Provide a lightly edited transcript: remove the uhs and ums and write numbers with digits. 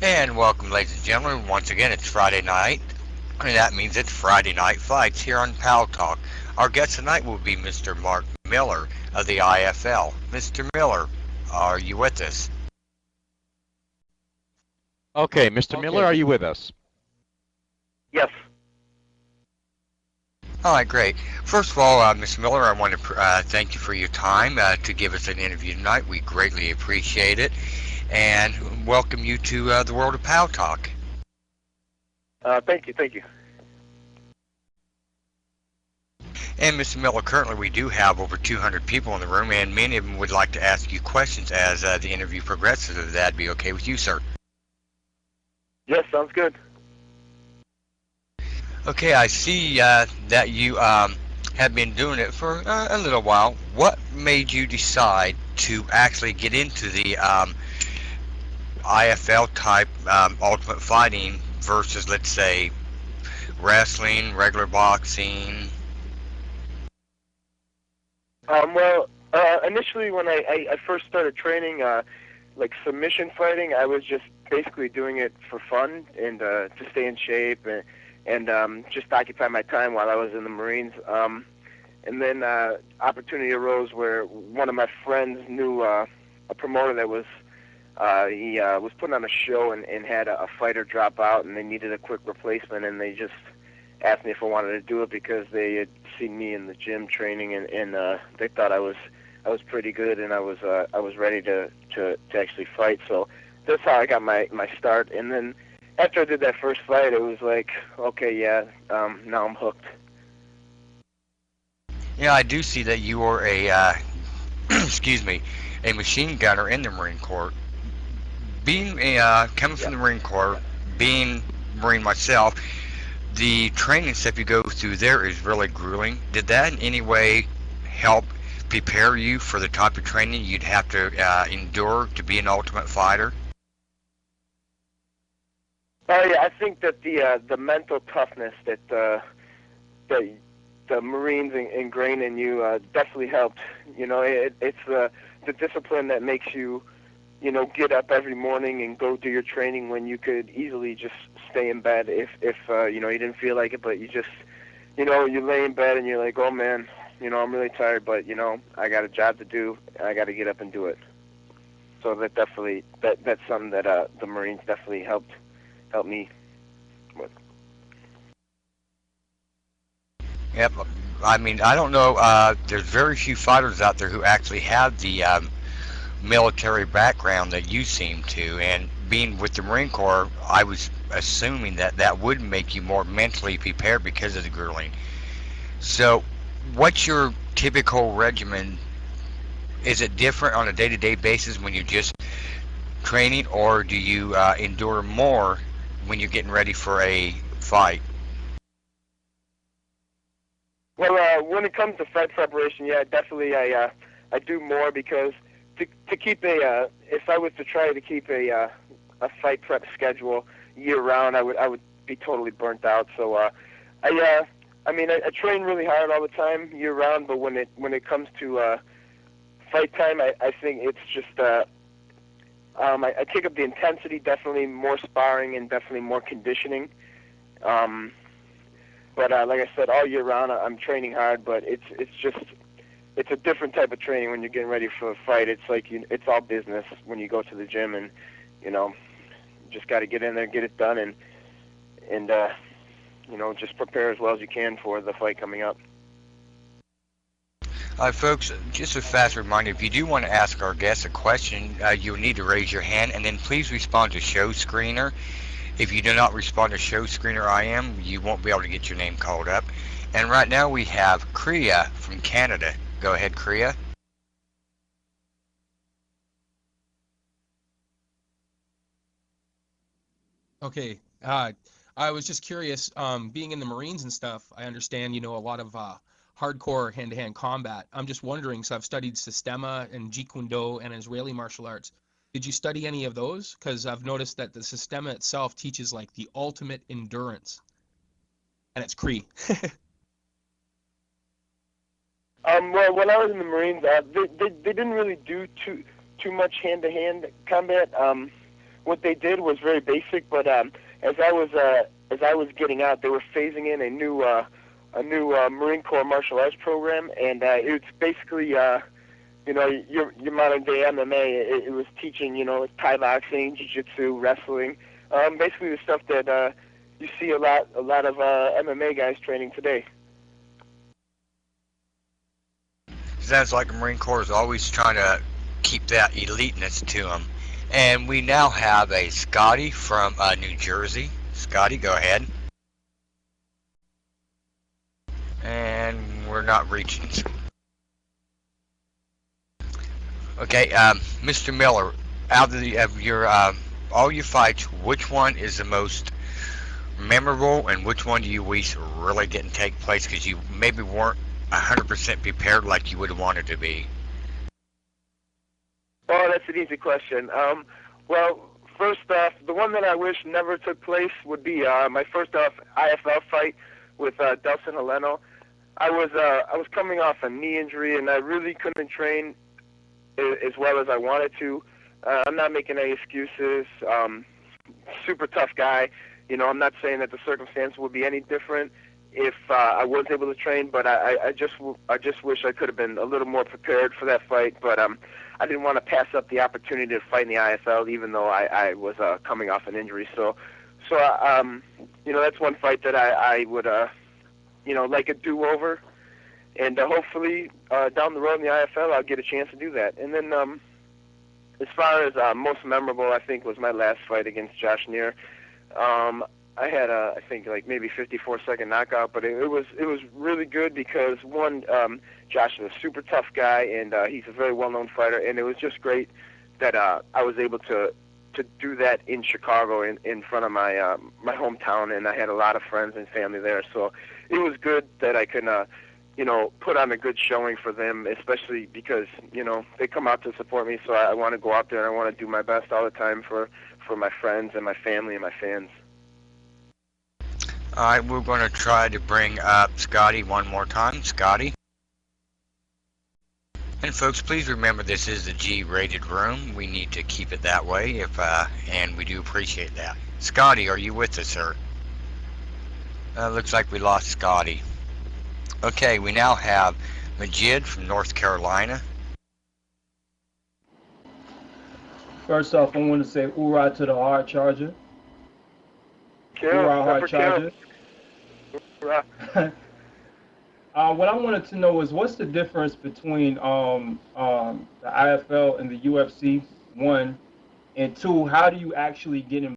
And welcome, ladies and gentlemen. Once again, it's Friday night, and that means it's Friday Night Fights here on Paltalk. Our guest tonight will be Mr. Mark Miller of the IFL. Mr. Miller, are you with us? Okay, Mr. Miller, are you with us? Yes. All right, great. First of all, Mr. Miller, I want to thank you for your time to give us an interview tonight. We greatly appreciate it, and welcome you to the world of Paltalk. Thank you. And Mr. Miller, currently we do have over 200 people in the room, and many of them would like to ask you questions as the interview progresses. If that'd be okay with you, sir? Yes, sounds good. Okay, I see that you have been doing it for a little while. What made you decide to actually get into the IFL type ultimate fighting versus, let's say, wrestling, regular boxing? Initially when I first started training, like submission fighting, I was just basically doing it for fun and to stay in shape and just occupy my time while I was in the Marines. And then opportunity arose where one of my friends knew a promoter that was he was putting on a show and had a fighter drop out, and they needed a quick replacement, and they just asked me if I wanted to do it because they had seen me in the gym training, and they thought I was pretty good, and I was ready to actually fight. So that's how I got my start. And then after I did that first fight, it was like, okay, yeah, now I'm hooked. Yeah, I do see that you are a excuse me, a machine gunner in the Marine Corps. Being coming from the Marine Corps, being Marine myself, the training stuff you go through there is really grueling. Did that in any way help prepare you for the type of training you'd have to endure to be an ultimate fighter? Oh yeah, I think that the mental toughness that the Marines ingrain in you definitely helped. You know, it's the discipline that makes you, you know, get up every morning and go do your training when you could easily just stay in bed if you know, you didn't feel like it, but you just, you know, you lay in bed and you're like, oh man, you know, I'm really tired, but you know, I got a job to do, I got to get up and do it. So that definitely that's something that the Marines definitely helped me with. Yep. I mean, I don't know. There's very few fighters out there who actually have the military background that you seem to. And being with the Marine Corps, I was assuming that that would make you more mentally prepared because of the grueling. So, what's your typical regimen? Is it different on a day-to-day basis when you're just training, or do you endure more when you're getting ready for a fight? Well, when it comes to fight preparation, yeah, definitely I do more because to keep if I was to try to keep a fight prep schedule year round, I would be totally burnt out. So I mean I train really hard all the time year round, but when it comes to fight time, I think it's just I take up the intensity, definitely more sparring and definitely more conditioning. But like I said, all year round I'm training hard, but it's a different type of training when you're getting ready for a fight. It's like it's all business when you go to the gym, and you know, you just got to get in there, get it done, and you know, just prepare as well as you can for the fight coming up. Folks, just a fast reminder, if you do want to ask our guests a question, you'll need to raise your hand, and then please respond to show screener. If you do not respond to show screener IM, you won't be able to get your name called up. And right now we have Kriya from Canada. Go ahead, Kriya. Okay. I was just curious, being in the Marines and stuff, I understand you know a lot of hardcore hand-to-hand combat. I'm just wondering, so I've studied Sistema and Jeet Kune Do and Israeli martial arts. Did you study any of those? Because I've noticed that the Sistema itself teaches like the ultimate endurance, and it's Cree. Well, when I was in the Marines, they didn't really do too much hand-to-hand combat. what they did was very basic, but as I was getting out, they were phasing in a new Marine Corps martial arts program, and it's basically your modern day MMA. It was teaching Thai boxing, jiu-jitsu, wrestling, basically the stuff that you see a lot of MMA guys training today. Sounds like the Marine Corps is always trying to keep that eliteness to them. And we now have a Scotty from New Jersey. Scotty, go ahead. And we're not reaching. Okay, Mr. Miller, out of your all your fights, which one is the most memorable, and which one do you wish really didn't take place because you maybe weren't 100% prepared like you would have wanted to be? Oh, that's an easy question. Well, first off, the one that I wish never took place would be my first off IFL fight with Delson Heleno. I was coming off a knee injury, and I really couldn't train as well as I wanted to. I'm not making any excuses. Super tough guy. I'm not saying that the circumstance would be any different if I was able to train, but I just wish I could have been a little more prepared for that fight. But I didn't want to pass up the opportunity to fight in the IFL, even though I was coming off an injury. So that's one fight that I would like a do-over, and hopefully down the road in the IFL I'll get a chance to do that. And then as far as most memorable, I think was my last fight against Josh Neer. I had I think like maybe 54-second knockout, but it was really good because one, Josh is a super tough guy, and he's a very well-known fighter, and it was just great that I was able to do that in Chicago in front of my my hometown, and I had a lot of friends and family there, so it was good that I could put on a good showing for them, especially because they come out to support me, so I want to go out there and I want to do my best all the time for my friends and my family and my fans. All right, we're going to try to bring up Scotty one more time. Scotty. And folks, please remember this is a G-rated room. We need to keep it that way, and we do appreciate that. Scotty, are you with us, sir? Looks like we lost Scotty. Okay, we now have Majid from North Carolina. First off, I want to say hoorah to the hard charger. Hoorah, hard charger. What I wanted to know is what's the difference between the IFL and the UFC, one, and two, how do you actually get involved